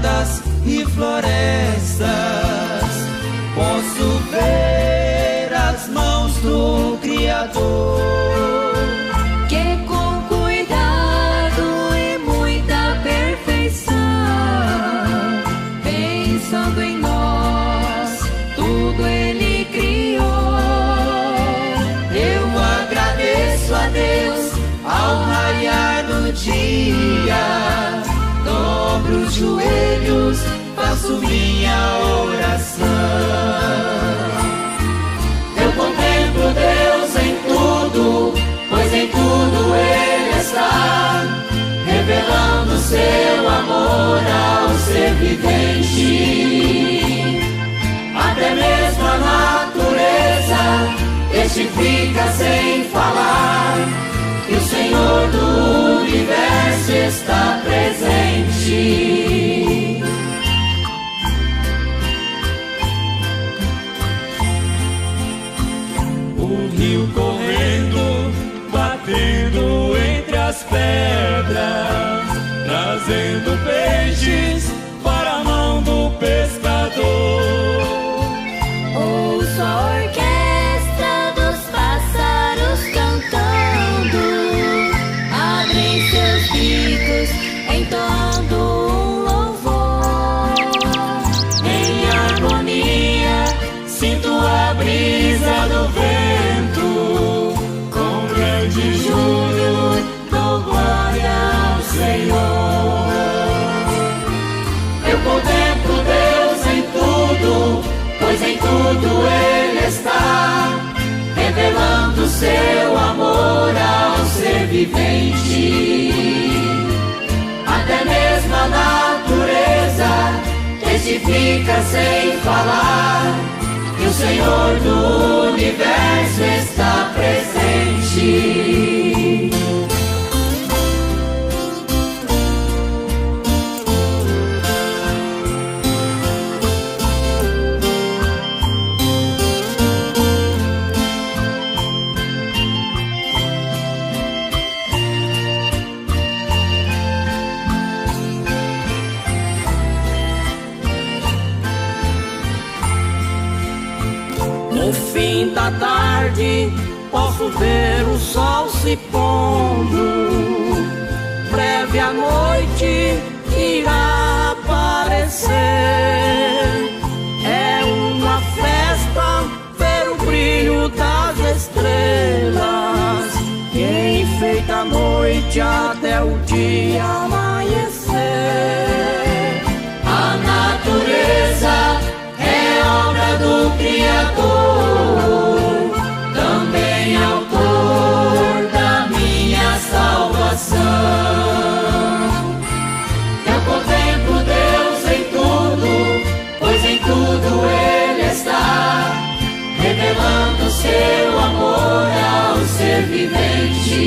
matas e florestas. Posso ver as mãos do Criador, que com cuidado e muita perfeição, pensando em nós, tudo Ele criou. Eu agradeço a Deus ao raiar do dia, dobro os joelhos, faço minha oração. Eu contemplo Deus em tudo, pois em tudo Ele está, revelando seu amor ao ser vivente. Até mesmo a natureza testifica sem falar que o Senhor do universo está presente. O rio correndo, batendo entre as pedras, trazendo peixes para a mão do pescador. Ouço a orquestra dos pássaros cantando, abrem seus bicos entoando um louvor. Em harmonia sinto a brisa do vento, com grande júbilo dou glória ao Senhor. Eu contemplo Deus em tudo, pois em tudo Ele está, revelando seu amor ao ser vivente. Até mesmo a natureza testifica sem falar que o Senhor do universo está presente. No fim da tarde posso ver o sol se pondo, breve a noite irá aparecer. É uma festa ver o brilho das estrelas que enfeita a noite até o dia amanhecer. A natureza é obra do Criador, também autor da minha salvação. Eu contemplo Deus em tudo, pois em tudo Ele está, revelando seu amor ao ser vivente.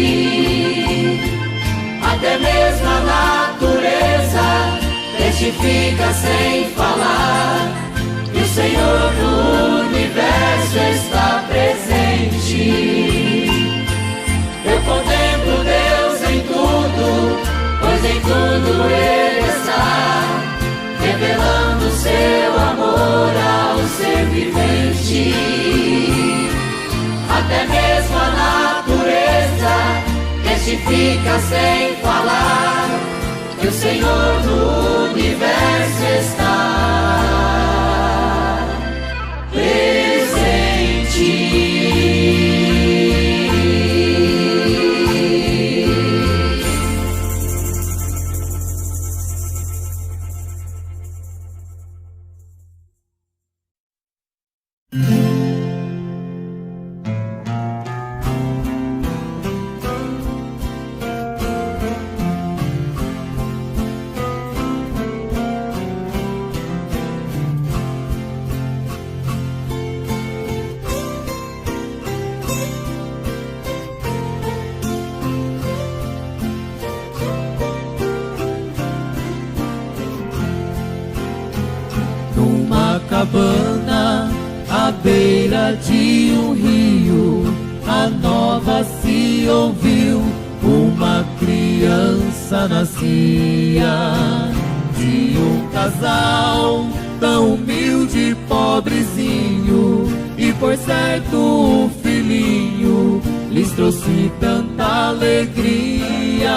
Até mesmo a natureza testifica sem falar que o Senhor do universo está presente. Eu contemplo Deus em tudo, pois em tudo Ele está, revelando seu amor ao ser vivente. Até mesmo a natureza testifica sem falar que o Senhor do universo está presente. Cabana à beira de um rio, a nova se ouviu, uma criança nascia de um casal tão humilde e pobrezinho, e por certo o filhinho lhes trouxe tanta alegria.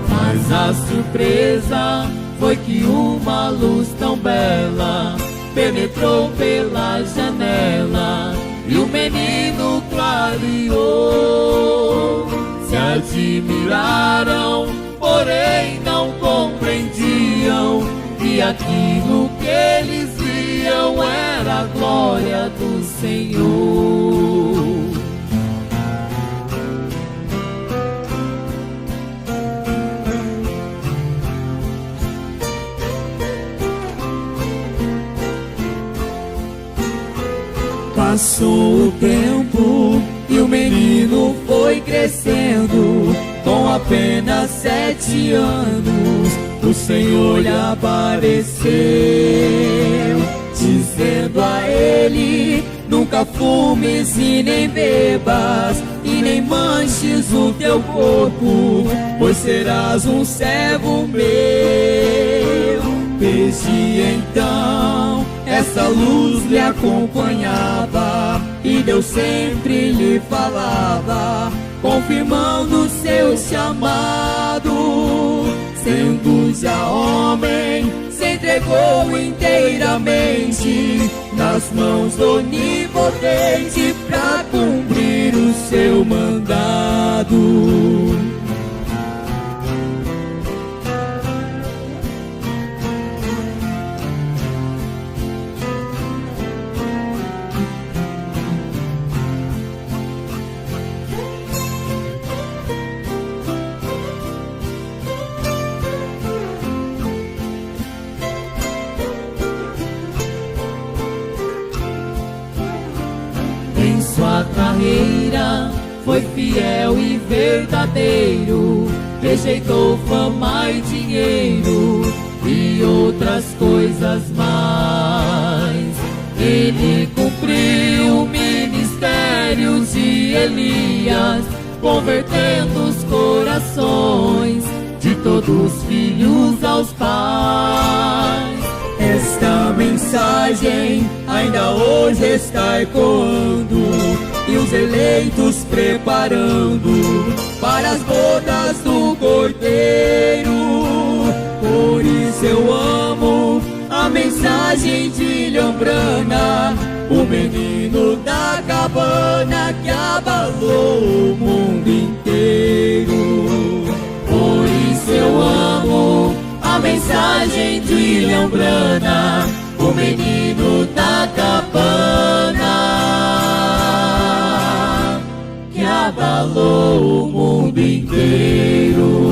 Mas a surpresa foi que uma luz tão bela penetrou pela janela e o menino clareou. Se admiraram, porém não compreendiam que aquilo que eles viam era a glória do Senhor. Passou o tempo e o menino foi crescendo. Com apenas 7 anos, o Senhor lhe apareceu, dizendo a ele: nunca fumes e nem bebas, e nem manches o teu corpo, pois serás um servo meu. Desde então essa luz lhe acompanhava, e Deus sempre lhe falava, confirmando seu chamado. Sendo já homem, se entregou inteiramente nas mãos do Onipotente para cumprir o seu mandado. Sua carreira foi fiel e verdadeiro, rejeitou fama e dinheiro e outras coisas mais. Ele cumpriu ministérios de Elias, convertendo os corações de todos os filhos aos pais. Esta mensagem ainda hoje está ecoando, e os eleitos preparando para as bodas do Cordeiro. Por isso eu amo a mensagem de Lhambrana, o menino da cabana que abalou o mundo inteiro. Por isso eu amo a mensagem de Lhambrana, o menino da cabana que abalou o mundo inteiro.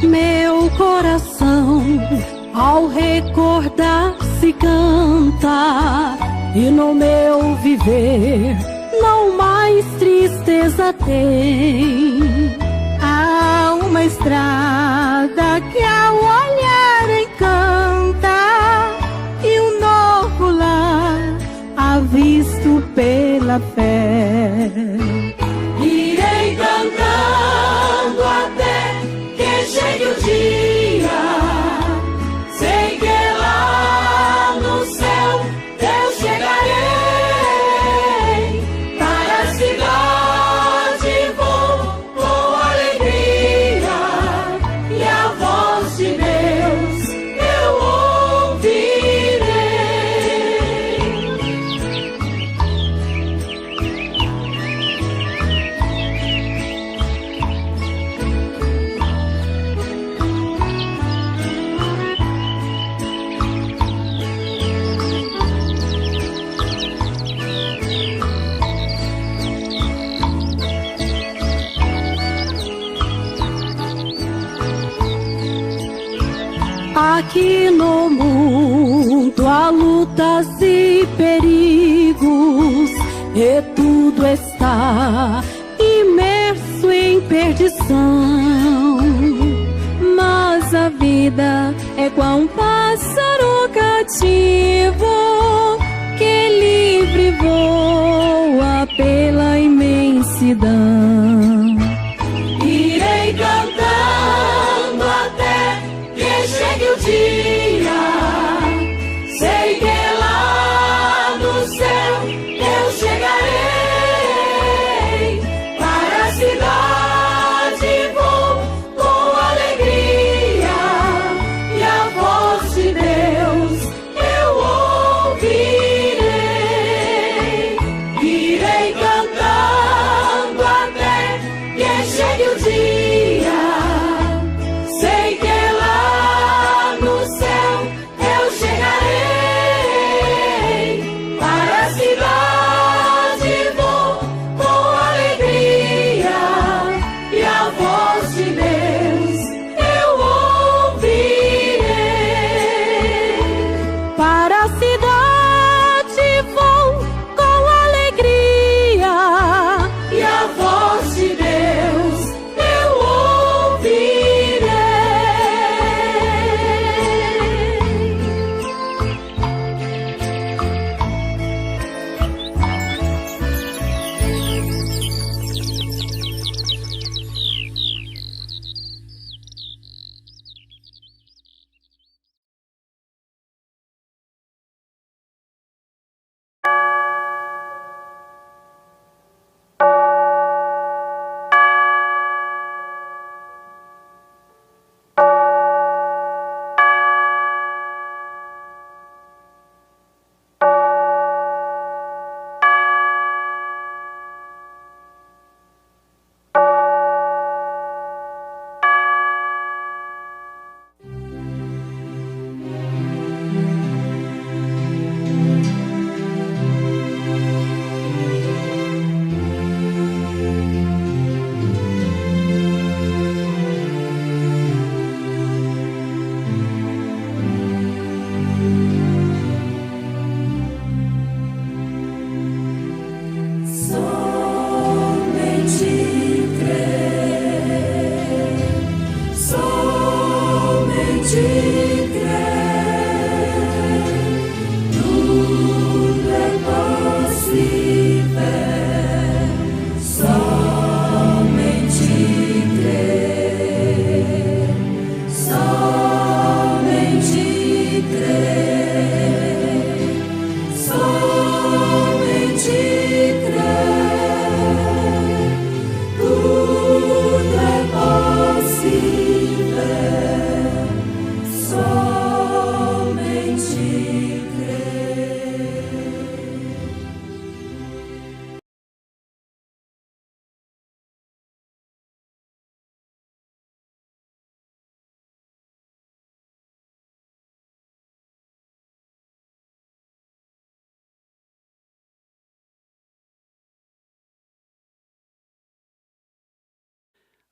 Meu coração, ao recordar-se, canta, e no meu viver não mais tristeza tem. Há uma estrada que ao olhar encanta, e um novo lar avisto pela fé. Irei cantando até que chegue o dia, sei que lá no céu eu chegarei. Para a cidade vou com alegria, e a voz de Deus eu ouvirei. que no mundo há lutas e perigos, e tudo está imerso em perdição. Mas a vida é qual um pássaro cativo que livre voa pela imensidão. Irei cantando até que chegue o dia. Sei que lá no céu eu chegarei. Para a cidade vou com alegria, e a voz de Deus eu ouvirei. Irei cantando até que chegue o dia. Sei que lá no céu eu chegarei. Para a cidade vou com alegria, e a voz de Deus eu ouvirei. Para a cidade vou com alegria, E a voz de Deus eu ouvirei.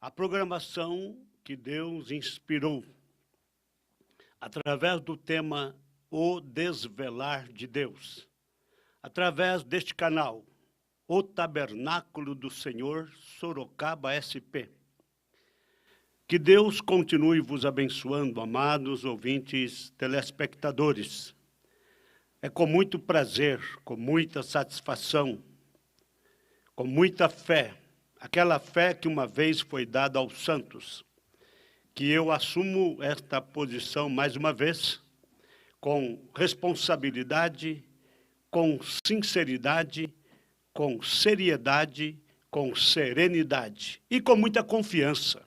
A programação que Deus inspirou através do tema O Desvelar de Deus, através deste canal, O Tabernáculo do Senhor, Sorocaba SP. Que Deus continue vos abençoando, amados ouvintes telespectadores. É com muito prazer, com muita satisfação, com muita fé, aquela fé que uma vez foi dada aos santos, que eu assumo esta posição mais uma vez, com responsabilidade, com sinceridade, com seriedade, com serenidade e com muita confiança.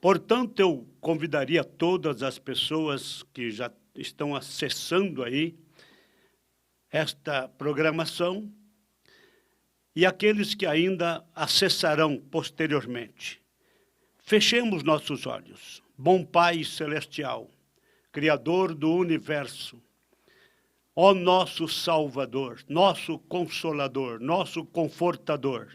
Portanto, eu convidaria todas as pessoas que já estão acessando aí esta programação e aqueles que ainda acessarão posteriormente. Fechemos nossos olhos. Bom Pai Celestial, Criador do Universo, ó nosso Salvador, nosso Consolador, nosso Confortador,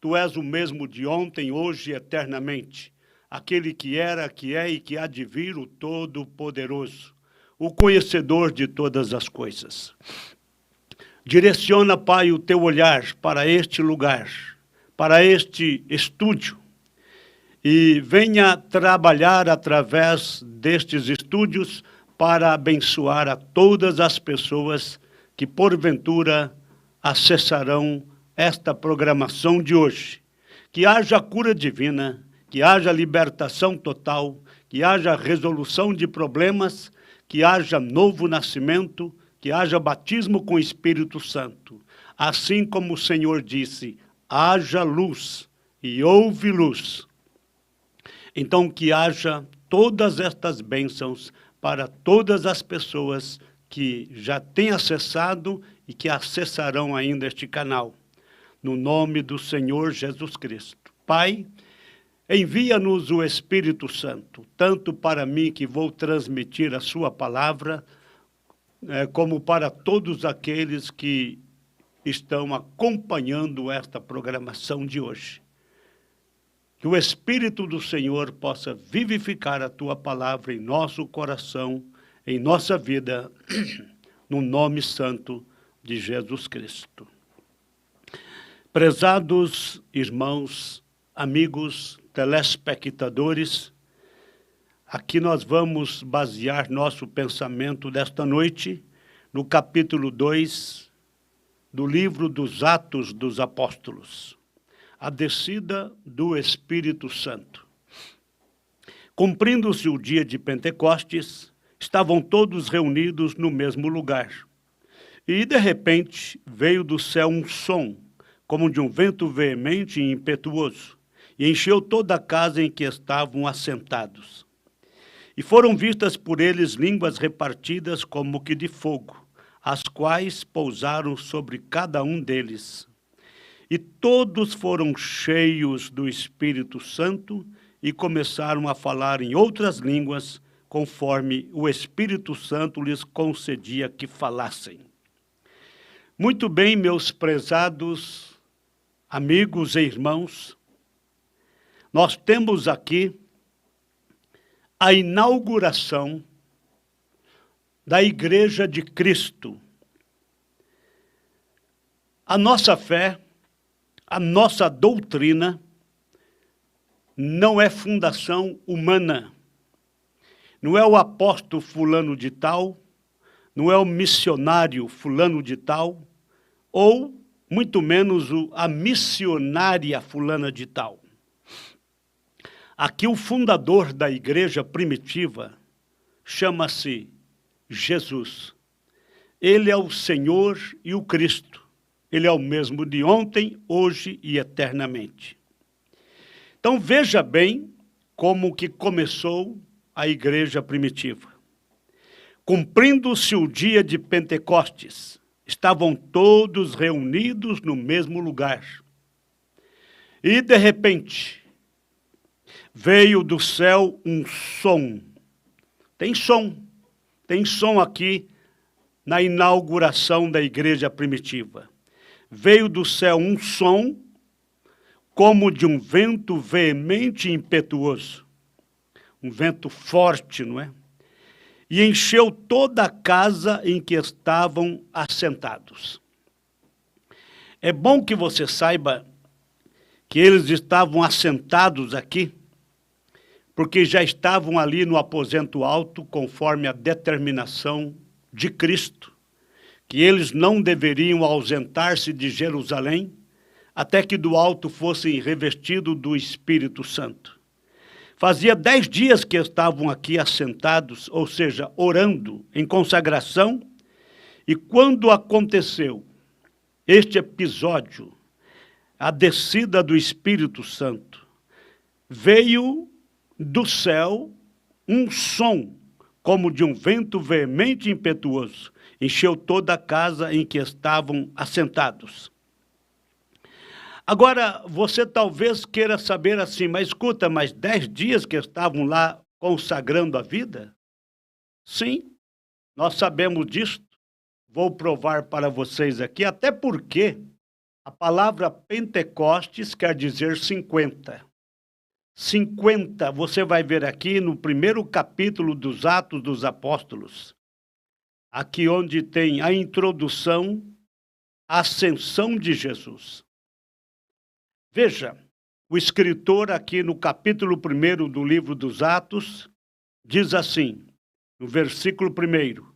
Tu és o mesmo de ontem, hoje e eternamente. aquele que era, que é e que há de vir, o Todo-Poderoso, o conhecedor de todas as coisas. Direciona, Pai, o teu olhar para este lugar, para este estúdio, e venha trabalhar através destes estúdios para abençoar a todas as pessoas que, porventura, acessarão esta programação de hoje. Que haja cura divina, que haja libertação total, que haja resolução de problemas, que haja novo nascimento, que haja batismo com o Espírito Santo. Assim como o Senhor disse, haja luz e houve luz. Então que haja todas estas bênçãos para todas as pessoas que já têm acessado e que acessarão ainda este canal. No nome do Senhor Jesus Cristo. Pai, envia-nos o Espírito Santo, tanto para mim que vou transmitir a sua palavra, como para todos aqueles que estão acompanhando esta programação de hoje. Que o Espírito do Senhor possa vivificar a tua palavra em nosso coração, em nossa vida, no nome santo de Jesus Cristo. Prezados irmãos, amigos, telespectadores, aqui nós vamos basear nosso pensamento desta noite no capítulo 2 do livro dos Atos dos Apóstolos, a descida do Espírito Santo. Cumprindo-se o dia de Pentecostes, estavam todos reunidos no mesmo lugar. E, de repente, veio do céu um som, como de um vento veemente e impetuoso, e encheu toda a casa em que estavam assentados. E foram vistas por eles línguas repartidas como que de fogo, as quais pousaram sobre cada um deles. E todos foram cheios do Espírito Santo e começaram a falar em outras línguas, conforme o Espírito Santo lhes concedia que falassem. Muito bem, meus prezados amigos e irmãos, nós temos aqui a inauguração da Igreja de Cristo. A nossa fé, a nossa doutrina não é fundação humana. Não é o apóstolo fulano de tal, não é o missionário fulano de tal, ou muito menos a missionária fulana de tal. Aqui o fundador da igreja primitiva chama-se Jesus. Ele é o Senhor e o Cristo. Ele é o mesmo de ontem, hoje e eternamente. Então veja bem como que começou a igreja primitiva. Cumprindo-se o dia de Pentecostes, estavam todos reunidos no mesmo lugar. E de repente, veio do céu um som. Tem som aqui na inauguração da igreja primitiva. Veio do céu um som como de um vento veemente e impetuoso. Um vento forte, não é? E encheu toda a casa em que estavam assentados. É bom que você saiba que eles estavam assentados aqui, porque já estavam ali no aposento alto, conforme a determinação de Cristo, que eles não deveriam ausentar-se de Jerusalém, até que do alto fossem revestidos do Espírito Santo. Fazia 10 dias que estavam aqui assentados, ou seja, orando em consagração, e quando aconteceu este episódio, a descida do Espírito Santo, veio do céu um som, como de um vento veemente e impetuoso, encheu toda a casa em que estavam assentados. Agora, você talvez queira saber assim, mas escuta, mas 10 dias que estavam lá consagrando a vida? Sim, nós sabemos disso. Vou provar para vocês aqui, até porque a palavra Pentecostes quer dizer 50. 50, você vai ver aqui no primeiro capítulo dos Atos dos Apóstolos, aqui onde tem a introdução, a ascensão de Jesus. Veja, o escritor aqui no capítulo 1 do livro dos Atos, diz assim, no versículo 1,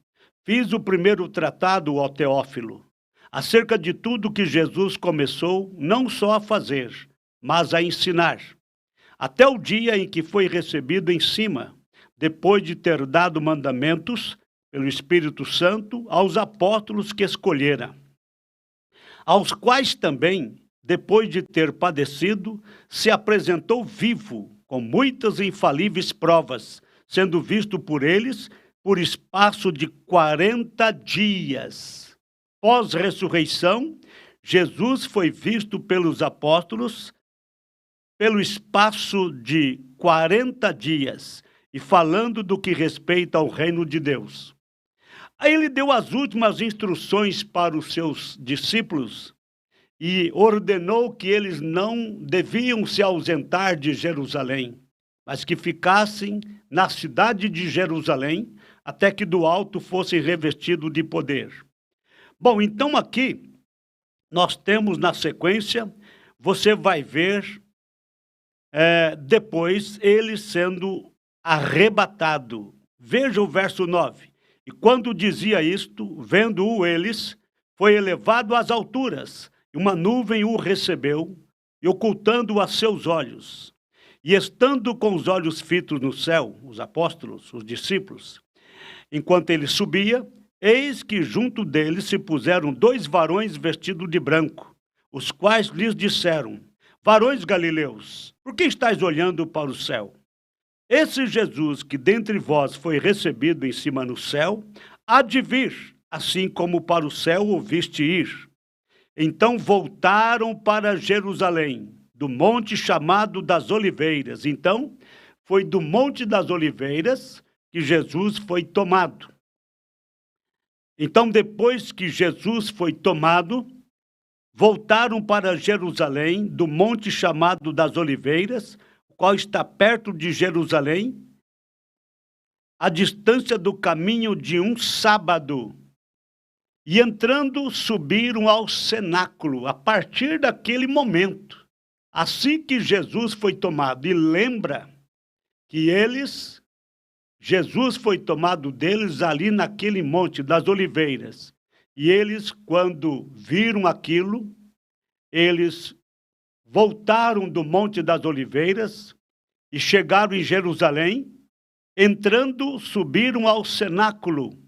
fiz o primeiro tratado, ó Teófilo, acerca de tudo que Jesus começou não só a fazer, mas a ensinar, até o dia em que foi recebido em cima, depois de ter dado mandamentos pelo Espírito Santo aos apóstolos que escolhera, aos quais também, depois de ter padecido, se apresentou vivo, com muitas e infalíveis provas, sendo visto por eles por espaço de 40 dias. Pós-ressurreição, Jesus foi visto pelos apóstolos pelo espaço de 40 dias, e falando do que respeita ao reino de Deus. Aí ele deu as últimas instruções para os seus discípulos e ordenou que eles não deviam se ausentar de Jerusalém, mas que ficassem na cidade de Jerusalém até que do alto fossem revestidos de poder. Bom, então aqui nós temos na sequência, você vai ver depois ele sendo arrebatado. Veja o verso 9. E quando dizia isto, vendo-o eles, foi elevado às alturas, e uma nuvem o recebeu, e ocultando-o a seus olhos. E estando com os olhos fitos no céu, os apóstolos, os discípulos, enquanto ele subia, eis que junto dele se puseram 2 varões vestidos de branco, os quais lhes disseram, varões galileus, por que estáis olhando para o céu? Esse Jesus que dentre vós foi recebido em cima no céu, há de vir, assim como para o céu o viste ir. Então voltaram para Jerusalém, do monte chamado das Oliveiras. Então, foi do monte das Oliveiras que Jesus foi tomado. Então, depois que Jesus foi tomado, voltaram para Jerusalém, do monte chamado das Oliveiras, o qual está perto de Jerusalém, a distância do caminho de um sábado. E entrando, subiram ao cenáculo, a partir daquele momento. Assim que Jesus foi tomado, e lembra que Jesus foi tomado deles ali naquele monte das Oliveiras. E eles, quando viram aquilo, eles voltaram do Monte das Oliveiras e chegaram em Jerusalém, entrando, subiram ao cenáculo,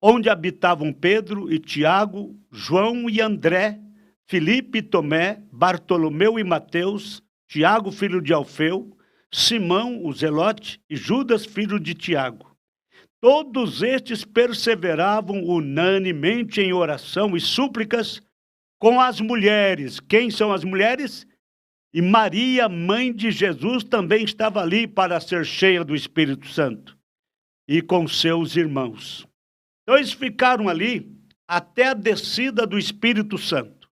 onde habitavam Pedro e Tiago, João e André, Filipe e Tomé, Bartolomeu e Mateus, Tiago, filho de Alfeu, Simão, o Zelote, e Judas, filho de Tiago. Todos estes perseveravam unanimemente em oração e súplicas com as mulheres. Quem são as mulheres? E Maria, mãe de Jesus, também estava ali para ser cheia do Espírito Santo, e com seus irmãos. Então eles ficaram ali até a descida do Espírito Santo.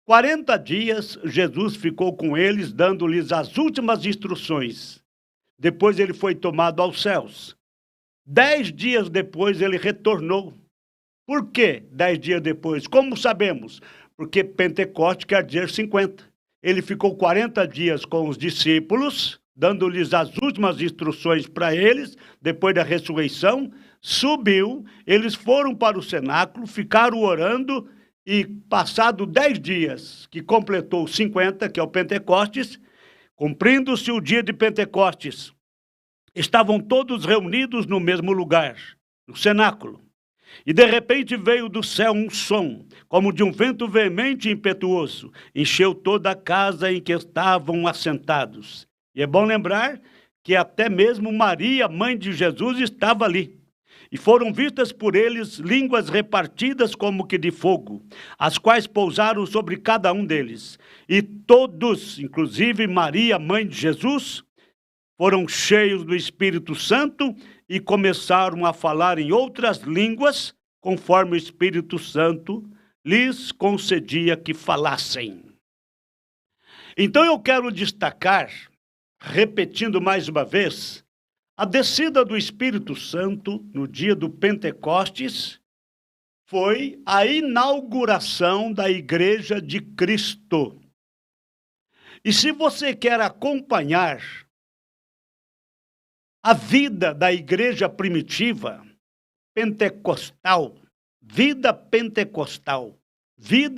40 dias Jesus ficou com eles, dando-lhes as últimas instruções. Depois ele foi tomado aos céus. 10 dias depois ele retornou. Por que 10 dias depois? Como sabemos? Porque Pentecoste quer dizer 50. Ele ficou 40 dias com os discípulos, dando-lhes as últimas instruções para eles, depois da ressurreição, subiu, eles foram para o cenáculo, ficaram orando, e passado 10 dias, que completou 50, que é o Pentecostes, cumprindo-se o dia de Pentecostes, estavam todos reunidos no mesmo lugar, no cenáculo. E de repente veio do céu um som, como de um vento veemente e impetuoso, encheu toda a casa em que estavam assentados. E é bom lembrar que até mesmo Maria, mãe de Jesus, estava ali. E foram vistas por eles línguas repartidas como que de fogo, as quais pousaram sobre cada um deles. E todos, inclusive Maria, mãe de Jesus, foram cheios do Espírito Santo e começaram a falar em outras línguas, conforme o Espírito Santo lhes concedia que falassem. Então eu quero destacar repetindo mais uma vez, a descida do Espírito Santo no dia do Pentecostes foi a inauguração da Igreja de Cristo. E se você quer acompanhar a vida da igreja primitiva, pentecostal, vida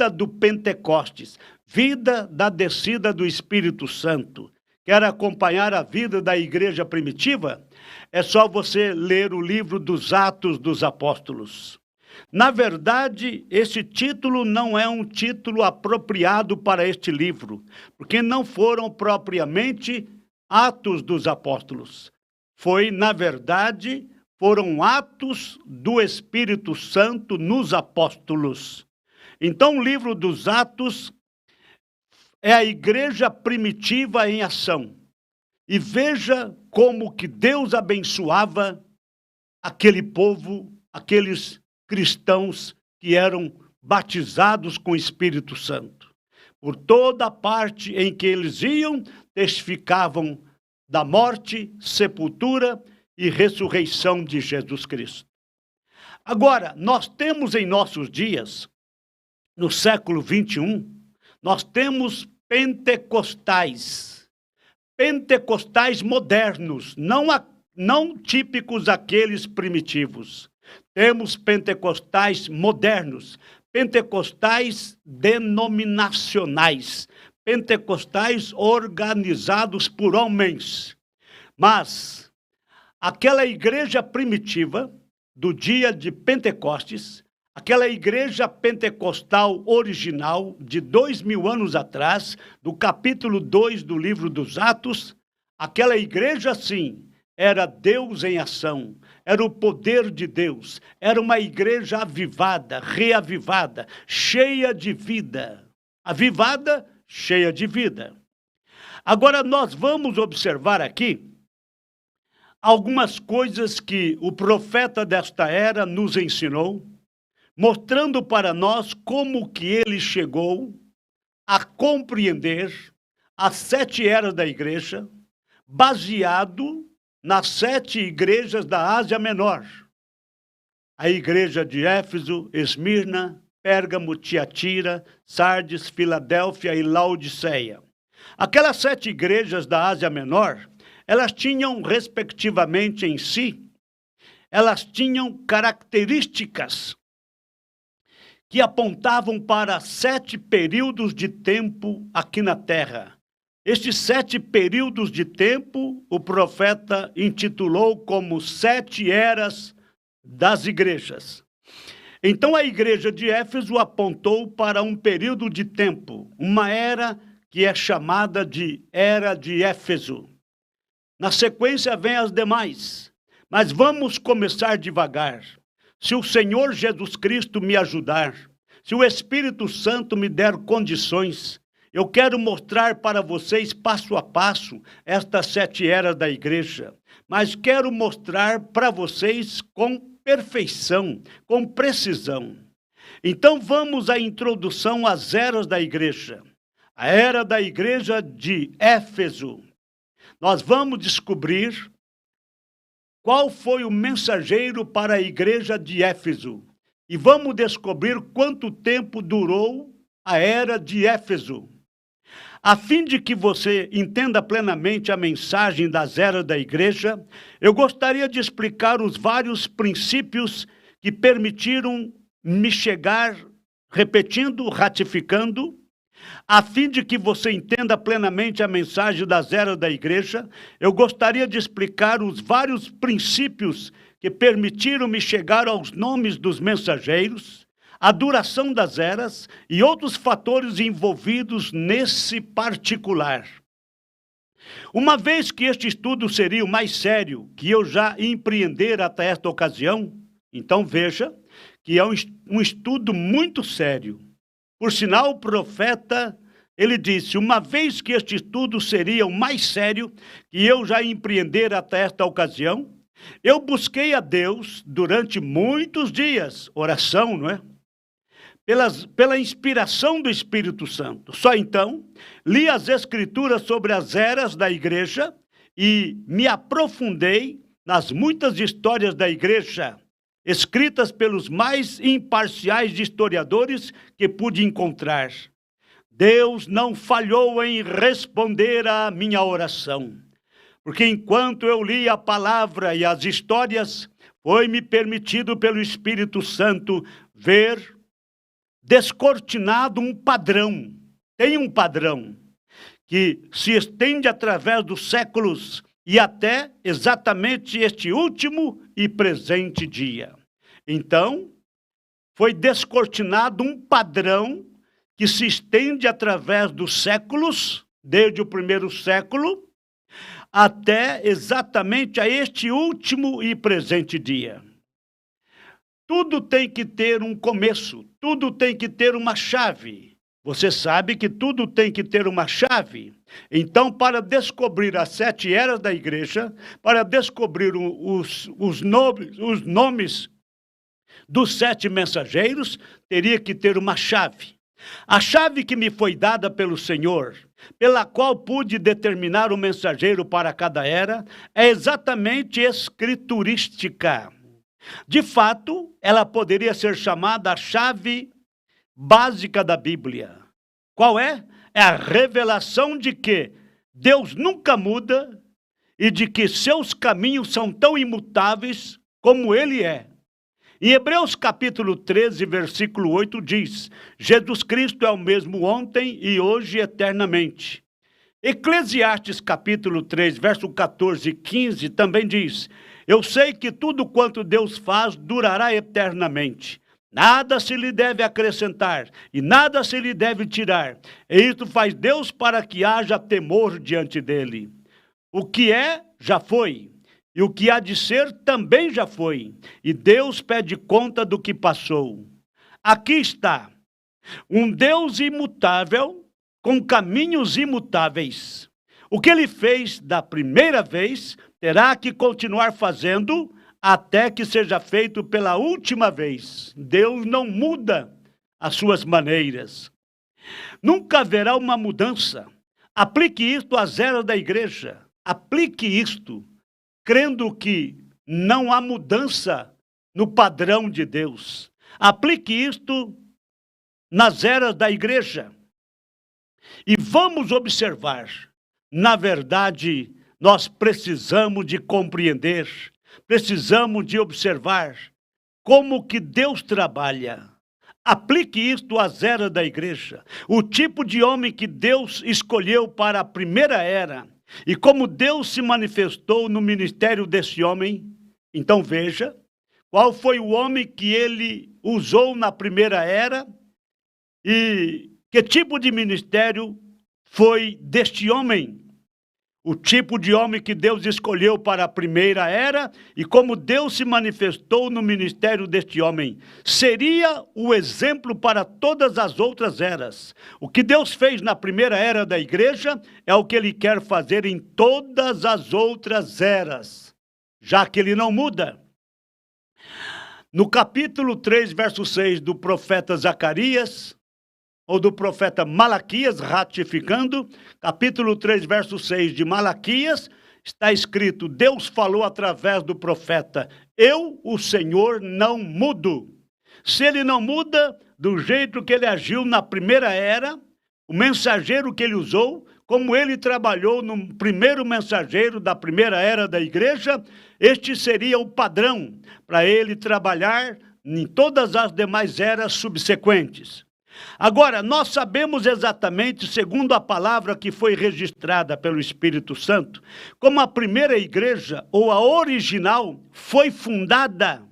do Pentecostes, vida da descida do Espírito Santo, quer acompanhar a vida da igreja primitiva? É só você ler o livro dos Atos dos Apóstolos. Na verdade, esse título não é um título apropriado para este livro, porque não foram propriamente Atos dos Apóstolos. Na verdade, foram atos do Espírito Santo nos apóstolos. Então, o livro dos Atos é a igreja primitiva em ação. E veja como que Deus abençoava aquele povo, aqueles cristãos que eram batizados com o Espírito Santo. Por toda a parte em que eles iam, testificavam da morte, sepultura e ressurreição de Jesus Cristo. Agora, nós temos em nossos dias, no século 21, nós temos pentecostais modernos, não típicos aqueles primitivos. Temos pentecostais modernos, pentecostais denominacionais, pentecostais organizados por homens. Mas aquela igreja primitiva do dia de Pentecostes, aquela igreja pentecostal original de 2000 anos atrás, do capítulo 2 do livro dos Atos, aquela igreja, sim, era Deus em ação, era o poder de Deus, era uma igreja avivada, reavivada, cheia de vida. Avivada, cheia de vida. Agora nós vamos observar aqui algumas coisas que o profeta desta era nos ensinou, mostrando para nós como que ele chegou a compreender as 7 eras da igreja, baseado nas 7 igrejas da Ásia Menor. A igreja de Éfeso, Esmirna, Pérgamo, Tiatira, Sardes, Filadélfia e Laodiceia. Aquelas 7 igrejas da Ásia Menor, elas tinham, respectivamente em si, elas tinham características que apontavam para 7 períodos de tempo aqui na Terra. Estes 7 períodos de tempo, o profeta intitulou como 7 eras das igrejas. Então, a igreja de Éfeso apontou para um período de tempo, uma era que é chamada de Era de Éfeso. Na sequência, vem as demais, mas vamos começar devagar. Se o Senhor Jesus Cristo me ajudar, se o Espírito Santo me der condições, eu quero mostrar para vocês, passo a passo, estas 7 eras da igreja, mas quero mostrar para vocês com perfeição, com precisão. Então vamos à introdução às eras da igreja. A era da igreja de Éfeso. Nós vamos descobrir qual foi o mensageiro para a igreja de Éfeso. E vamos descobrir quanto tempo durou a era de Éfeso. A fim de que você entenda plenamente a mensagem das eras da igreja, eu gostaria de explicar os vários princípios que permitiram me chegar, repetindo, ratificando. A fim de que você entenda plenamente a mensagem das eras da igreja, eu gostaria de explicar os vários princípios que permitiram me chegar aos nomes dos mensageiros, a duração das eras e outros fatores envolvidos nesse particular. Uma vez que este estudo seria o mais sério que eu já empreender até esta ocasião, então veja que é um estudo muito sério. Por sinal, o profeta, ele disse, uma vez que este estudo seria o mais sério que eu já empreender até esta ocasião, eu busquei a Deus durante muitos dias, oração, não é? pela inspiração do Espírito Santo. Só então, li as Escrituras sobre as eras da igreja e me aprofundei nas muitas histórias da igreja, escritas pelos mais imparciais historiadores que pude encontrar. Deus não falhou em responder à minha oração, porque enquanto eu li a palavra e as histórias, foi-me permitido pelo Espírito Santo ver descortinado um padrão. Tem um padrão que se estende através dos séculos e até exatamente este último e presente dia. Então, foi descortinado um padrão que se estende através dos séculos, desde o primeiro século, até exatamente a este último e presente dia. Tudo tem que ter um começo, tudo tem que ter uma chave. Você sabe que tudo tem que ter uma chave. Então, para descobrir as 7 eras da igreja, para descobrir os nomes dos 7 mensageiros, teria que ter uma chave. A chave que me foi dada pelo Senhor, pela qual pude determinar o mensageiro para cada era, é exatamente escriturística. De fato, ela poderia ser chamada a chave básica da Bíblia. Qual é? É a revelação de que Deus nunca muda e de que seus caminhos são tão imutáveis como Ele é. Em Hebreus capítulo 13, versículo 8 diz: Jesus Cristo é o mesmo ontem e hoje eternamente. Eclesiastes capítulo 3, verso 14 e 15 também diz: eu sei que tudo quanto Deus faz durará eternamente. Nada se lhe deve acrescentar e nada se lhe deve tirar. E isto faz Deus para que haja temor diante dele. O que é, já foi. E o que há de ser, também já foi. E Deus pede conta do que passou. Aqui está. Um Deus imutável, com caminhos imutáveis. O que ele fez da primeira vez, terá que continuar fazendo até que seja feito pela última vez. Deus não muda as suas maneiras. Nunca haverá uma mudança. Aplique isto às eras da igreja. Aplique isto, crendo que não há mudança no padrão de Deus. Aplique isto nas eras da igreja. E vamos observar, na verdade, nós precisamos de compreender, precisamos de observar como que Deus trabalha. Aplique isto às eras da igreja. O tipo de homem que Deus escolheu para a primeira era e como Deus se manifestou no ministério desse homem. Então veja, qual foi o homem que ele usou na primeira era e que tipo de ministério foi deste homem. O tipo de homem que Deus escolheu para a primeira era e como Deus se manifestou no ministério deste homem. Seria o exemplo para todas as outras eras. O que Deus fez na primeira era da igreja é o que Ele quer fazer em todas as outras eras, já que Ele não muda. No capítulo 3, verso 6 do profeta Zacarias, ou do profeta Malaquias, ratificando, capítulo 3, verso 6 de Malaquias, está escrito: Deus falou através do profeta, eu, o Senhor, não mudo. Se ele não muda do jeito que ele agiu na primeira era, o mensageiro que ele usou, como ele trabalhou no primeiro mensageiro da primeira era da igreja, este seria o padrão para ele trabalhar em todas as demais eras subsequentes. Agora, nós sabemos exatamente, segundo a palavra que foi registrada pelo Espírito Santo, como a primeira igreja, ou a original, foi fundada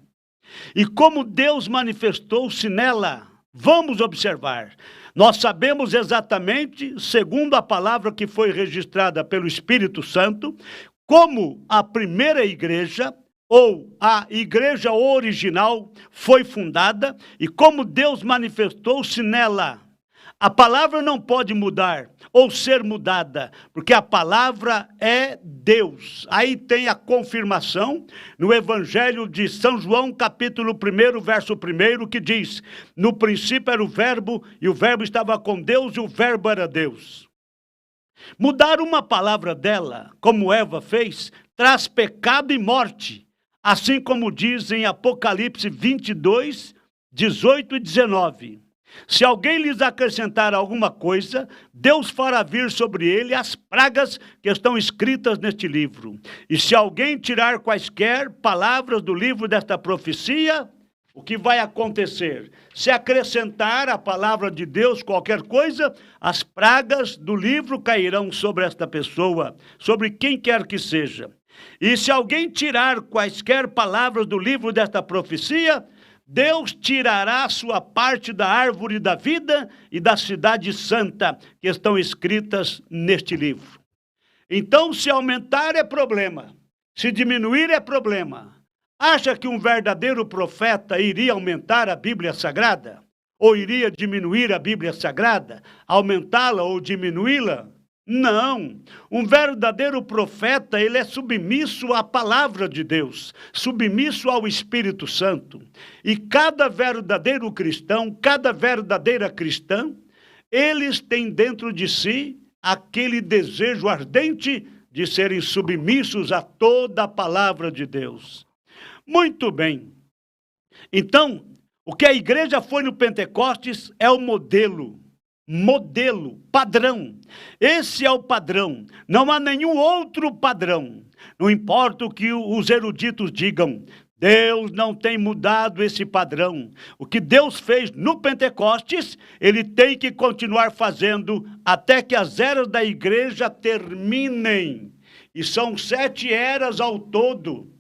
e como Deus manifestou-se nela. Vamos observar. Nós sabemos exatamente, segundo a palavra que foi registrada pelo Espírito Santo, como a primeira igreja, ou a igreja original foi fundada e como Deus manifestou-se nela. A palavra não pode mudar ou ser mudada, porque a palavra é Deus. Aí tem a confirmação no Evangelho de São João, capítulo 1, verso 1, que diz: no princípio era o verbo, e o verbo estava com Deus, e o verbo era Deus. Mudar uma palavra dela, como Eva fez, traz pecado e morte, assim como diz em Apocalipse 22, 18 e 19. Se alguém lhes acrescentar alguma coisa, Deus fará vir sobre ele as pragas que estão escritas neste livro. E se alguém tirar quaisquer palavras do livro desta profecia, o que vai acontecer? Se acrescentar à palavra de Deus qualquer coisa, as pragas do livro cairão sobre esta pessoa, sobre quem quer que seja. E se alguém tirar quaisquer palavras do livro desta profecia, Deus tirará sua parte da árvore da vida e da cidade santa que estão escritas neste livro. Então, se aumentar é problema, se diminuir é problema. Acha que um verdadeiro profeta iria aumentar a Bíblia Sagrada? Ou iria diminuir a Bíblia Sagrada? Aumentá-la ou diminuí-la? Não, um verdadeiro profeta, ele é submisso à palavra de Deus, submisso ao Espírito Santo. E cada verdadeiro cristão, cada verdadeira cristã, eles têm dentro de si aquele desejo ardente de serem submissos a toda a palavra de Deus. Muito bem. Então, o que a igreja foi no Pentecostes é o modelo, padrão. Esse é o padrão. Não há nenhum outro padrão. Não importa o que os eruditos digam, Deus não tem mudado esse padrão. O que Deus fez no Pentecostes, ele tem que continuar fazendo até que as eras da igreja terminem. E são 7 eras ao todo.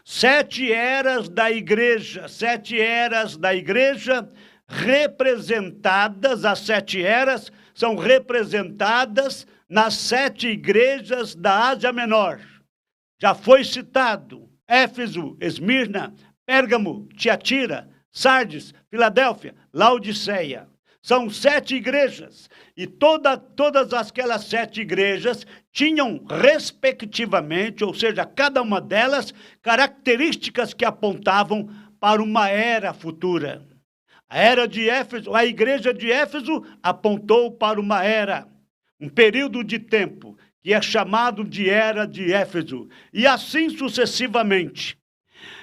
7 eras da igreja, 7 eras da igreja representadas, as 7 eras são representadas nas 7 igrejas da Ásia Menor. Já foi citado Éfeso, Esmirna, Pérgamo, Tiatira, Sardes, Filadélfia, Laodiceia. São 7 igrejas e todas aquelas 7 igrejas tinham respectivamente, ou seja, cada uma delas, características que apontavam para uma era futura. A era de Éfeso, a igreja de Éfeso apontou para uma era, um período de tempo, que é chamado de era de Éfeso, e assim sucessivamente.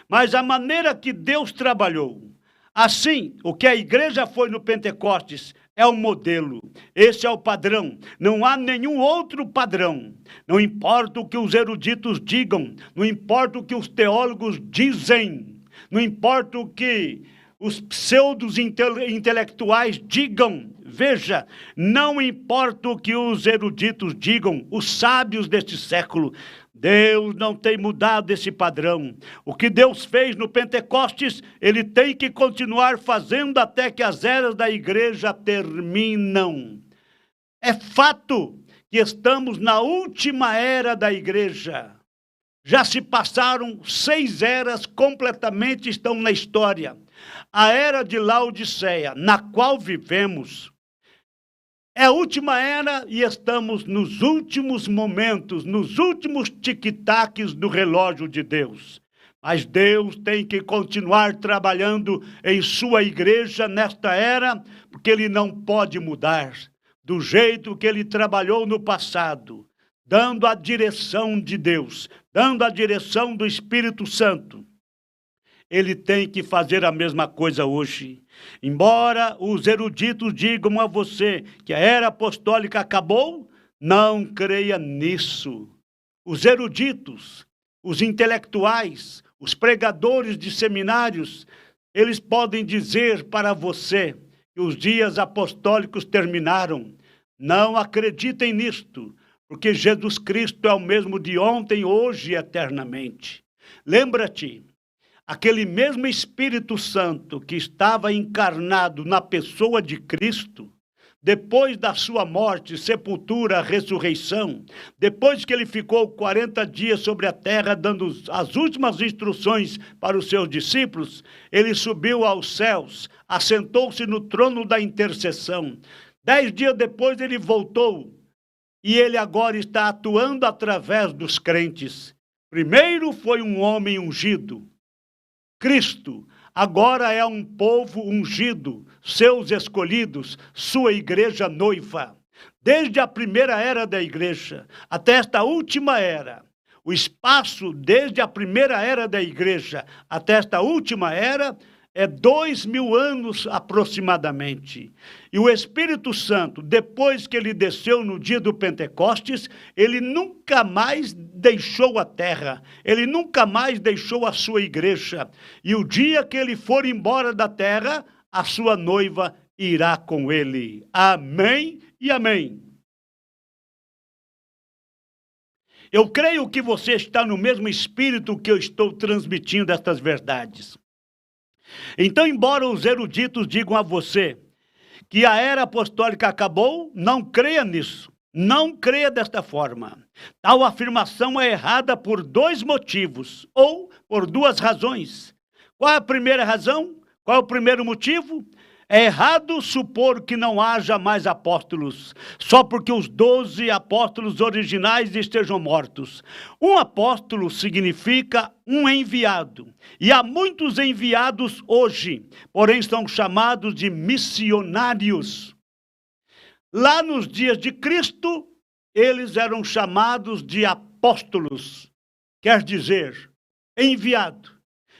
Mas a maneira que Deus trabalhou, assim, o que a igreja foi no Pentecostes é o modelo, esse é o padrão, não há nenhum outro padrão. Não importa o que os eruditos digam, não importa o que os teólogos dizem, não importa o que os pseudos intelectuais digam, veja, não importa o que os eruditos digam, os sábios deste século, Deus não tem mudado esse padrão. O que Deus fez no Pentecostes, ele tem que continuar fazendo até que as eras da igreja terminam. É fato que estamos na última era da igreja. Já se passaram 6 eras completamente, estão na história. A era de Laodiceia, na qual vivemos, é a última era e estamos nos últimos momentos, nos últimos tic-tacs do relógio de Deus. Mas Deus tem que continuar trabalhando em sua igreja nesta era, porque ele não pode mudar do jeito que ele trabalhou no passado, dando a direção de Deus, dando a direção do Espírito Santo. Ele tem que fazer a mesma coisa hoje. Embora os eruditos digam a você que a era apostólica acabou, não creia nisso. Os eruditos, os intelectuais, os pregadores de seminários, eles podem dizer para você que os dias apostólicos terminaram. Não acreditem nisto, porque Jesus Cristo é o mesmo de ontem, hoje e eternamente. Lembra-te, aquele mesmo Espírito Santo que estava encarnado na pessoa de Cristo, depois da sua morte, sepultura, ressurreição, depois que ele ficou 40 dias sobre a terra, dando as últimas instruções para os seus discípulos, ele subiu aos céus, assentou-se no trono da intercessão. 10 dias depois ele voltou. E ele agora está atuando através dos crentes. Primeiro foi um homem ungido, Cristo. Agora é um povo ungido, seus escolhidos, sua igreja noiva. Desde a primeira era da igreja até esta última era, o espaço desde a primeira era da igreja até esta última era é 2000 anos aproximadamente. E o Espírito Santo, depois que ele desceu no dia do Pentecostes, ele nunca mais deixou a terra, ele nunca mais deixou a sua igreja. E o dia que ele for embora da terra, a sua noiva irá com ele. Amém e amém. Eu creio que você está no mesmo espírito que eu estou transmitindo estas verdades. Então, embora os eruditos digam a você que a era apostólica acabou, não creia nisso. Não creia desta forma. Tal afirmação é errada por 2 motivos, ou por 2 razões. Qual é a primeira razão? Qual é o primeiro motivo? É errado supor que não haja mais apóstolos, só porque os 12 apóstolos originais estejam mortos. Um apóstolo significa um enviado, e há muitos enviados hoje, porém são chamados de missionários. Lá nos dias de Cristo, eles eram chamados de apóstolos, quer dizer, enviado.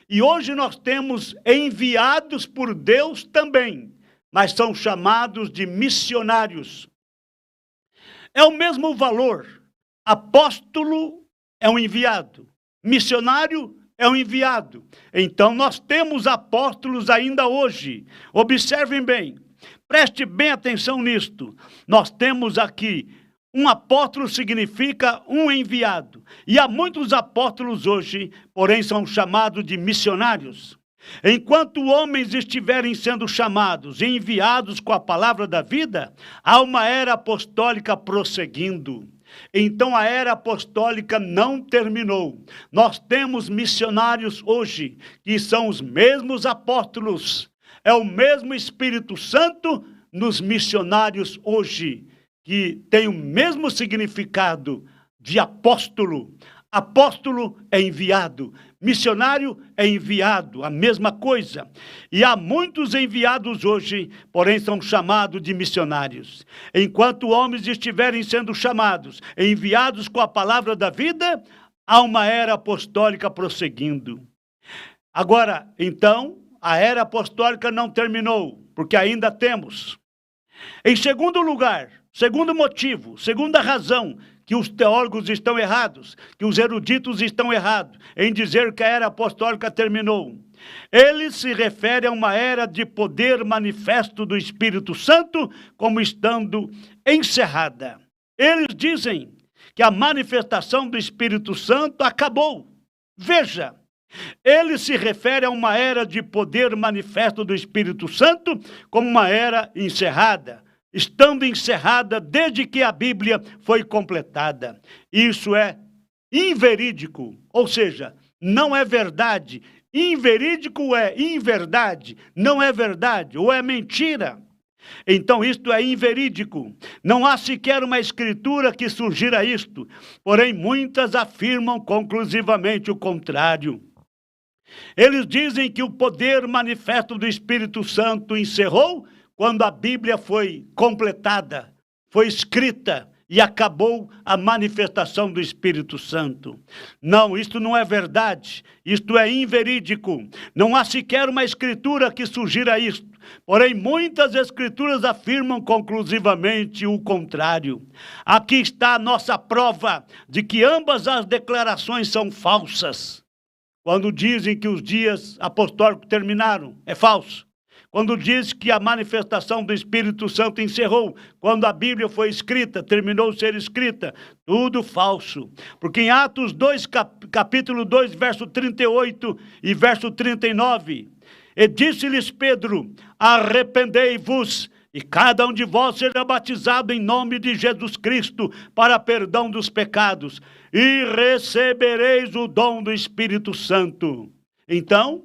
E hoje nós temos enviados por Deus também, mas são chamados de missionários. É o mesmo valor. Apóstolo é um enviado, missionário é um enviado. Então nós temos apóstolos ainda hoje. Observem bem, preste bem atenção nisto. Nós temos aqui um apóstolo significa um enviado. E há muitos apóstolos hoje, porém são chamados de missionários. Enquanto homens estiverem sendo chamados e enviados com a palavra da vida, há uma era apostólica prosseguindo. Então a era apostólica não terminou. Nós temos missionários hoje, que são os mesmos apóstolos. É o mesmo Espírito Santo nos missionários hoje, que tem o mesmo significado de apóstolo. Apóstolo é enviado, missionário é enviado, a mesma coisa. E há muitos enviados hoje, porém são chamados de missionários. Enquanto homens estiverem sendo chamados, enviados com a palavra da vida, há uma era apostólica prosseguindo. Agora, então, a era apostólica não terminou, porque ainda temos. Em segundo lugar, segundo motivo, segunda razão que os teólogos estão errados, que os eruditos estão errados em dizer que a era apostólica terminou. Ele se refere a uma era de poder manifesto do Espírito Santo como estando encerrada. Eles dizem que a manifestação do Espírito Santo acabou. Veja, ele se refere a uma era de poder manifesto do Espírito Santo como uma era encerrada, estando encerrada desde que a Bíblia foi completada. Isso é inverídico, ou seja, não é verdade. Inverídico é inverdade, não é verdade, ou é mentira. Então isto é inverídico. Não há sequer uma escritura que sugira isto, porém muitas afirmam conclusivamente o contrário. Eles dizem que o poder manifesto do Espírito Santo encerrou quando a Bíblia foi completada, foi escrita e acabou a manifestação do Espírito Santo. Não, isto não é verdade, isto é inverídico. Não há sequer uma escritura que sugira isto, porém muitas escrituras afirmam conclusivamente o contrário. Aqui está a nossa prova de que ambas as declarações são falsas. Quando dizem que os dias apostólicos terminaram, é falso. Quando diz que a manifestação do Espírito Santo encerrou, quando a Bíblia foi escrita, terminou de ser escrita, tudo falso. Porque em Atos 2, capítulo 2, verso 38 e verso 39, e disse-lhes Pedro, arrependei-vos, e cada um de vós será batizado em nome de Jesus Cristo para perdão dos pecados, e recebereis o dom do Espírito Santo. Então,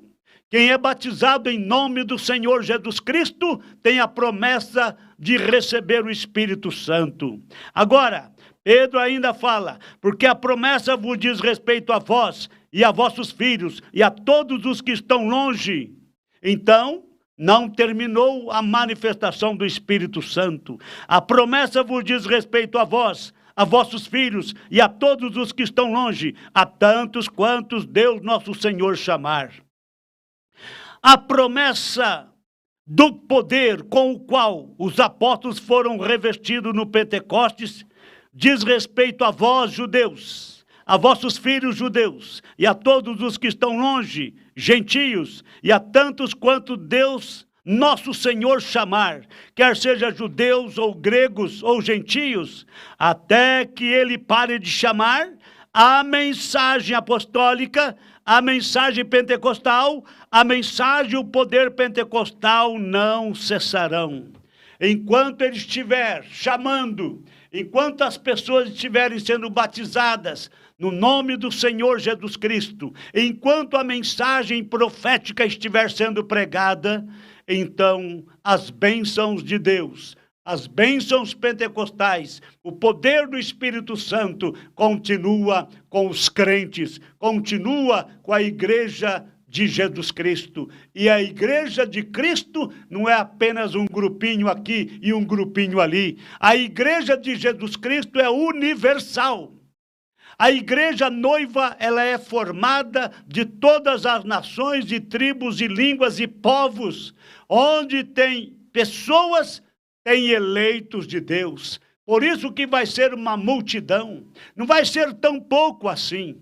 Quem é batizado em nome do Senhor Jesus Cristo tem a promessa de receber o Espírito Santo. Agora, Pedro ainda fala, porque a promessa vos diz respeito a vós e a vossos filhos e a todos os que estão longe. Então, não terminou a manifestação do Espírito Santo. A promessa vos diz respeito a vós, a vossos filhos e a todos os que estão longe, a tantos quantos Deus nosso Senhor chamar. A promessa do poder com o qual os apóstolos foram revestidos no Pentecostes diz respeito a vós, judeus, a vossos filhos judeus e a todos os que estão longe, gentios, e a tantos quanto Deus, nosso Senhor, chamar, quer seja judeus ou gregos ou gentios, até que ele pare de chamar, a mensagem apostólica, a mensagem pentecostal, a mensagem e o poder pentecostal não cessarão. Enquanto ele estiver chamando, enquanto as pessoas estiverem sendo batizadas no nome do Senhor Jesus Cristo, enquanto a mensagem profética estiver sendo pregada, então as bênçãos de Deus, as bênçãos pentecostais, o poder do Espírito Santo continua com os crentes, continua com a igreja de Jesus Cristo. E a igreja de Cristo não é apenas um grupinho aqui e um grupinho ali. A igreja de Jesus Cristo é universal. A igreja noiva, ela é formada de todas as nações e tribos e línguas e povos. Onde tem pessoas, tem eleitos de Deus. Por isso que vai ser uma multidão. Não vai ser tão pouco assim.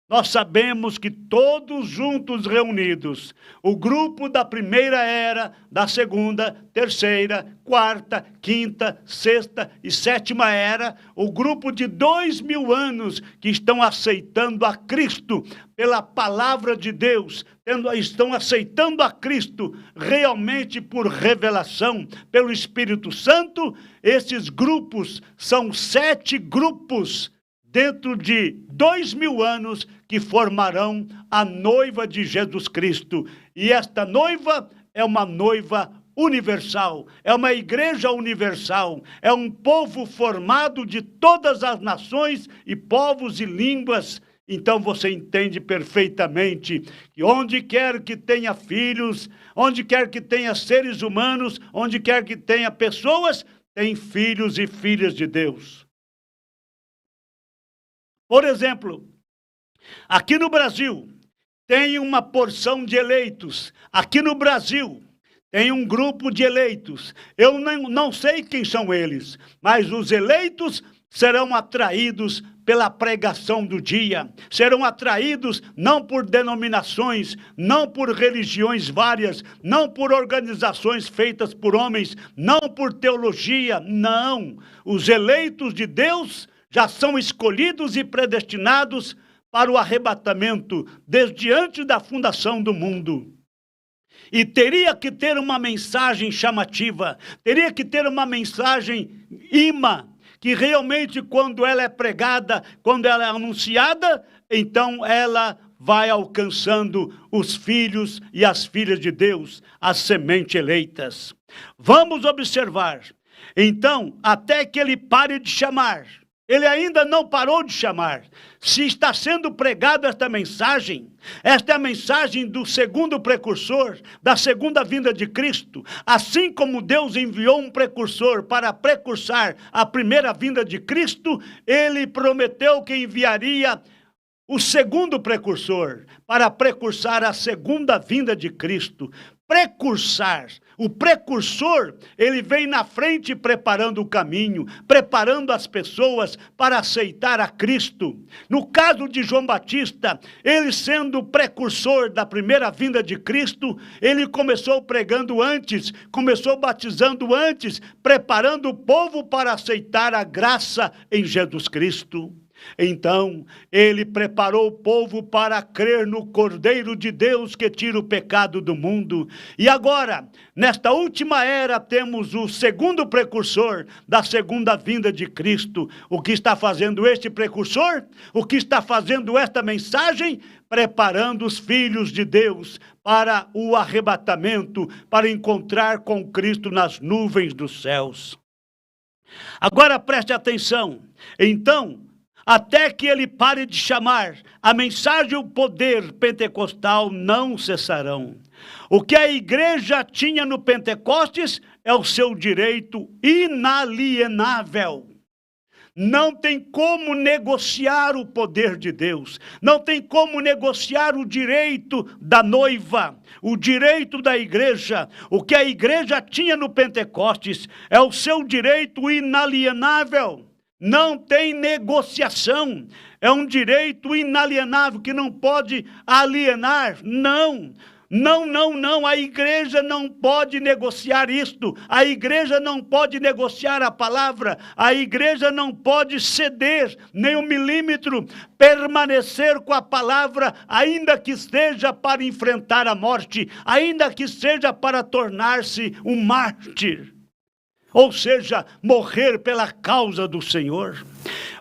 Nós sabemos que todos juntos reunidos, o grupo da primeira era, da segunda, terceira, quarta, quinta, sexta e sétima era, o grupo de 2000 anos que estão aceitando a Cristo pela palavra de Deus, estão aceitando a Cristo realmente por revelação, pelo Espírito Santo. Esses grupos são 7 grupos dentro de 2000 anos que formarão a noiva de Jesus Cristo. E esta noiva é uma noiva universal, é uma igreja universal, é um povo formado de todas as nações e povos e línguas. Então você entende perfeitamente que onde quer que tenha filhos, onde quer que tenha seres humanos, onde quer que tenha pessoas, tem filhos e filhas de Deus. Por exemplo, aqui no Brasil, tem uma porção de eleitos. Aqui no Brasil, tem um grupo de eleitos. Eu não sei quem são eles, mas os eleitos serão atraídos pela pregação do dia. Serão atraídos não por denominações, não por religiões várias, não por organizações feitas por homens, não por teologia, não. Os eleitos de Deus já são escolhidos e predestinados para o arrebatamento desde antes da fundação do mundo. E teria que ter uma mensagem chamativa, teria que ter uma mensagem imã, que realmente quando ela é pregada, quando ela é anunciada, então ela vai alcançando os filhos e as filhas de Deus, as sementes eleitas. Vamos observar, então, até que ele pare de chamar. Ele ainda não parou de chamar. Se está sendo pregada esta é a mensagem do segundo precursor, da segunda vinda de Cristo. Assim como Deus enviou um precursor para precursar a primeira vinda de Cristo, ele prometeu que enviaria o segundo precursor para precursar a segunda vinda de Cristo. Precursar. O precursor, ele vem na frente preparando o caminho, preparando as pessoas para aceitar a Cristo. No caso de João Batista, ele sendo o precursor da primeira vinda de Cristo, ele começou pregando antes, começou batizando antes, preparando o povo para aceitar a graça em Jesus Cristo. Então, ele preparou o povo para crer no Cordeiro de Deus que tira o pecado do mundo. E agora, nesta última era, temos o segundo precursor da segunda vinda de Cristo. O que está fazendo este precursor? O que está fazendo esta mensagem? Preparando os filhos de Deus para o arrebatamento, para encontrar com Cristo nas nuvens dos céus. Agora preste atenção. Então, até que ele pare de chamar, a mensagem e o poder pentecostal não cessarão. O que a igreja tinha no Pentecostes é o seu direito inalienável. Não tem como negociar o poder de Deus. Não tem como negociar o direito da noiva, o direito da igreja. O que a igreja tinha no Pentecostes é o seu direito inalienável. Não tem negociação. É um direito inalienável que não pode alienar. Não. A igreja não pode negociar isto. A igreja não pode negociar a palavra. A igreja não pode ceder nem 1 milímetro, permanecer com a palavra, ainda que seja para enfrentar a morte, ainda que seja para tornar-se um mártir. Ou seja, morrer pela causa do Senhor.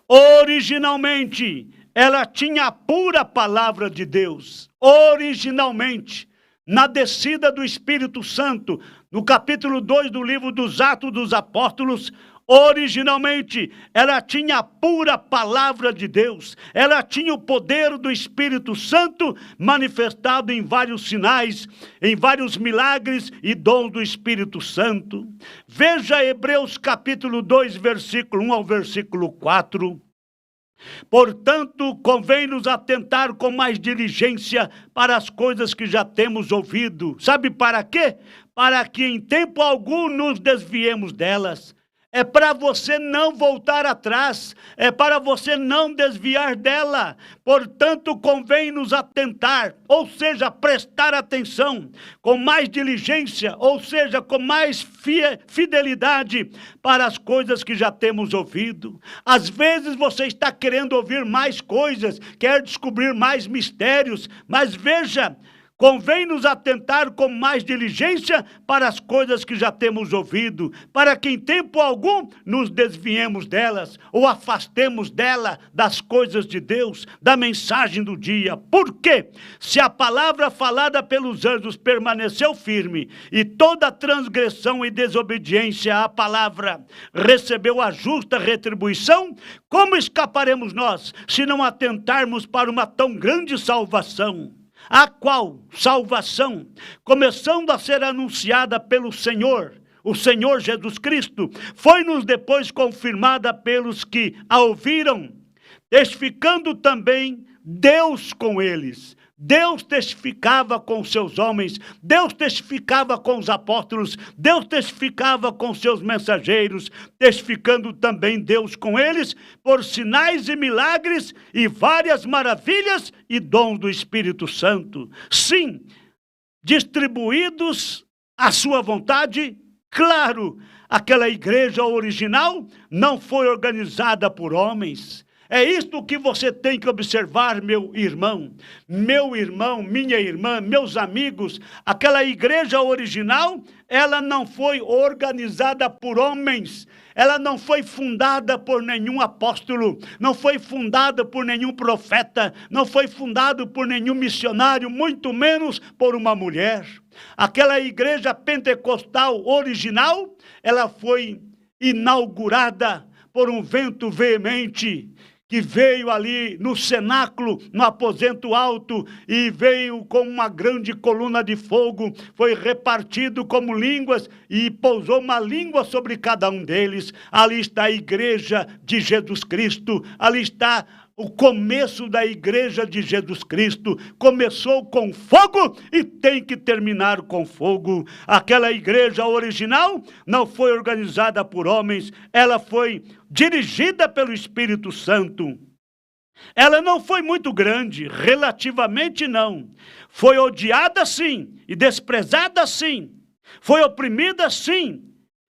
Originalmente, ela tinha a pura palavra de Deus. Originalmente, na descida do Espírito Santo, no capítulo 2 do livro dos Atos dos Apóstolos, originalmente, ela tinha a pura palavra de Deus. Ela tinha o poder do Espírito Santo manifestado em vários sinais, em vários milagres e dons do Espírito Santo. Veja Hebreus capítulo 2, versículo 1 ao versículo 4. Portanto, convém-nos atentar com mais diligência para as coisas que já temos ouvido. Sabe para quê? Para que em tempo algum nos desviemos delas. É para você não voltar atrás, é para você não desviar dela. Portanto, convém nos atentar, ou seja, prestar atenção com mais diligência, ou seja, com mais fidelidade para as coisas que já temos ouvido. Às vezes você está querendo ouvir mais coisas, quer descobrir mais mistérios, mas veja, convém nos atentar com mais diligência para as coisas que já temos ouvido, para que em tempo algum nos desviemos delas, ou afastemos dela, das coisas de Deus, da mensagem do dia. Por quê? Se a palavra falada pelos anjos permaneceu firme, e toda transgressão e desobediência à palavra recebeu a justa retribuição, como escaparemos nós, se não atentarmos para uma tão grande salvação? A qual salvação, começando a ser anunciada pelo Senhor, o Senhor Jesus Cristo, foi-nos depois confirmada pelos que a ouviram, testificando também Deus com eles. Deus testificava com seus homens, Deus testificava com os apóstolos, Deus testificava com seus mensageiros, testificando também Deus com eles, por sinais e milagres e várias maravilhas e dons do Espírito Santo. Sim, distribuídos à sua vontade, claro, aquela igreja original não foi organizada por homens. É isto que você tem que observar, meu irmão, minha irmã, meus amigos. Aquela igreja original, ela não foi organizada por homens. Ela não foi fundada por nenhum apóstolo, não foi fundada por nenhum profeta, não foi fundada por nenhum missionário, muito menos por uma mulher. Aquela igreja pentecostal original, ela foi inaugurada por um vento veemente, que veio ali no cenáculo, no aposento alto, e veio com uma grande coluna de fogo, foi repartido como línguas, e pousou uma língua sobre cada um deles. Ali está a igreja de Jesus Cristo, ali está o começo da igreja de Jesus Cristo. Começou com fogo e tem que terminar com fogo. Aquela igreja original não foi organizada por homens, ela foi dirigida pelo Espírito Santo. Ela não foi muito grande, relativamente não. Foi odiada sim, e desprezada sim. Foi oprimida sim.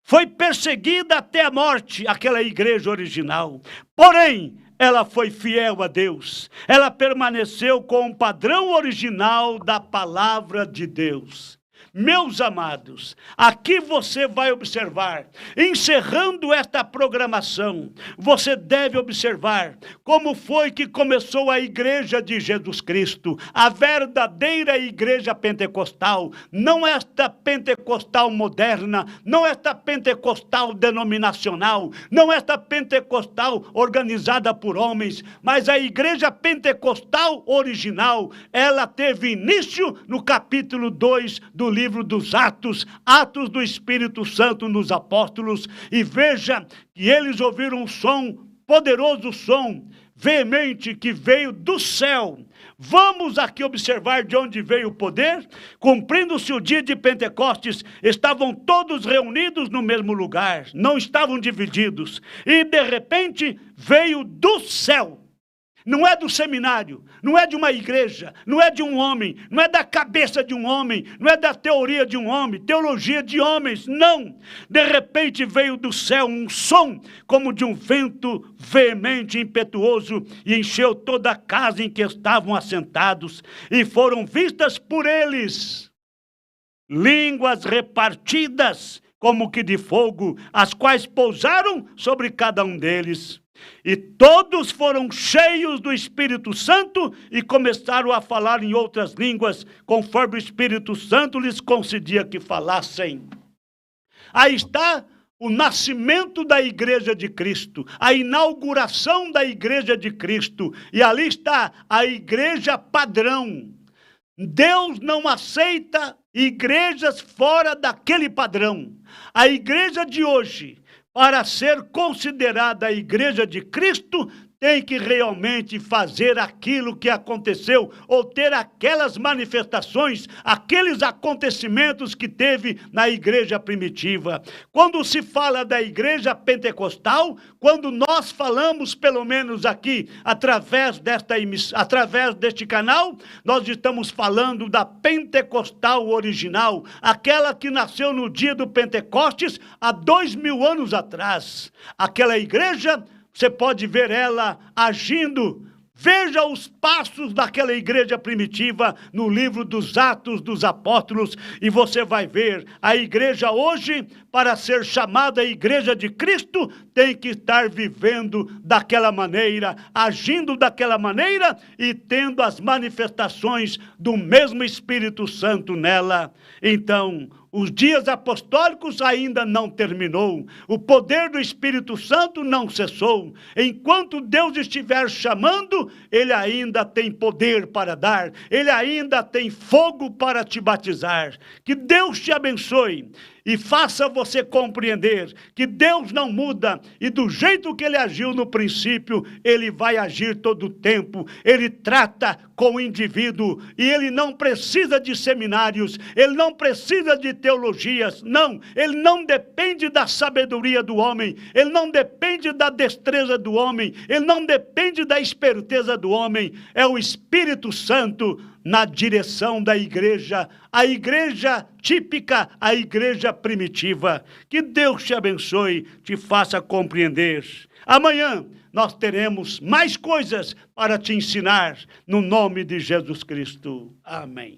Foi perseguida até a morte, aquela igreja original. Porém, ela foi fiel a Deus. Ela permaneceu com o padrão original da palavra de Deus. Meus amados, aqui você vai observar, encerrando esta programação, você deve observar como foi que começou a igreja de Jesus Cristo, a verdadeira igreja pentecostal, não esta pentecostal moderna, não esta pentecostal denominacional, não esta pentecostal organizada por homens, mas a igreja pentecostal original, ela teve início no capítulo 2 do livro dos Atos, Atos do Espírito Santo nos apóstolos, e veja que eles ouviram um som, poderoso som, veemente, que veio do céu. Vamos aqui observar de onde veio o poder. Cumprindo-se o dia de Pentecostes, estavam todos reunidos no mesmo lugar, não estavam divididos, e de repente veio do céu. Não é do seminário, não é de uma igreja, não é de um homem, não é da cabeça de um homem, não é da teoria de um homem, teologia de homens, não. De repente veio do céu um som como de um vento veemente, impetuoso, e encheu toda a casa em que estavam assentados, e foram vistas por eles línguas repartidas como que de fogo, as quais pousaram sobre cada um deles. E todos foram cheios do Espírito Santo e começaram a falar em outras línguas, conforme o Espírito Santo lhes concedia que falassem. Aí está o nascimento da igreja de Cristo, a inauguração da igreja de Cristo, e ali está a igreja padrão. Deus não aceita igrejas fora daquele padrão. A igreja de hoje, para ser considerada a igreja de Cristo, tem que realmente fazer aquilo que aconteceu, ou ter aquelas manifestações, aqueles acontecimentos que teve na igreja primitiva. Quando se fala da igreja pentecostal, quando nós falamos, pelo menos aqui, através deste canal, nós estamos falando da pentecostal original, aquela que nasceu no dia do Pentecostes, há 2000 anos atrás. Aquela igreja, você pode ver ela agindo. Veja os passos daquela igreja primitiva no livro dos Atos dos Apóstolos, e você vai ver a igreja hoje, para ser chamada igreja de Cristo, tem que estar vivendo daquela maneira, agindo daquela maneira e tendo as manifestações do mesmo Espírito Santo nela. Então, os dias apostólicos ainda não terminou. O poder do Espírito Santo não cessou. Enquanto Deus estiver chamando, Ele ainda tem poder para dar. Ele ainda tem fogo para te batizar. Que Deus te abençoe e faça você compreender que Deus não muda, e do jeito que Ele agiu no princípio, Ele vai agir todo o tempo. Ele trata com o indivíduo, e Ele não precisa de seminários, Ele não precisa de teologias, não. Ele não depende da sabedoria do homem, Ele não depende da destreza do homem, Ele não depende da esperteza do homem. É o Espírito Santo na direção da igreja, a igreja típica, a igreja primitiva. Que Deus te abençoe, te faça compreender. Amanhã nós teremos mais coisas para te ensinar, no nome de Jesus Cristo. Amém.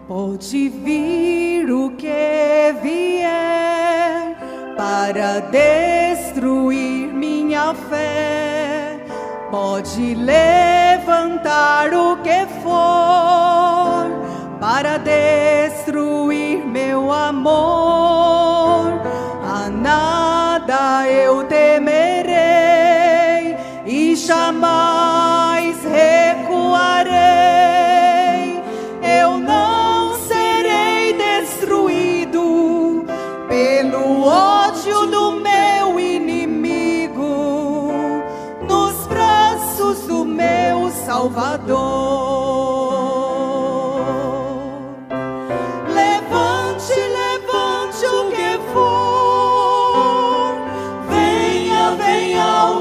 Pode vir o que vier para destruir minha fé, pode levantar o que for para destruir meu amor. A nada eu temerei e jamais recuarei. Eu não serei destruído pelo ódio do meu inimigo, nos braços do meu Salvador. Levante, levante o que for, venha, venha o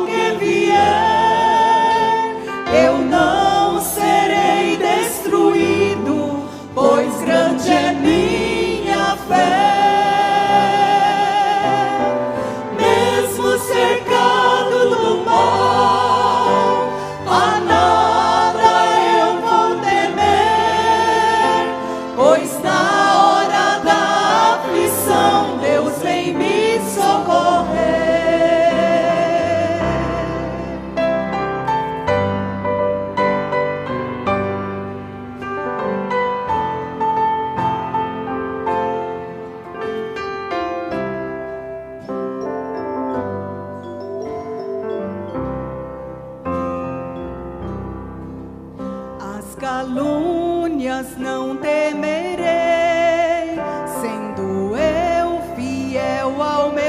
mas não temerei, sendo eu fiel ao meu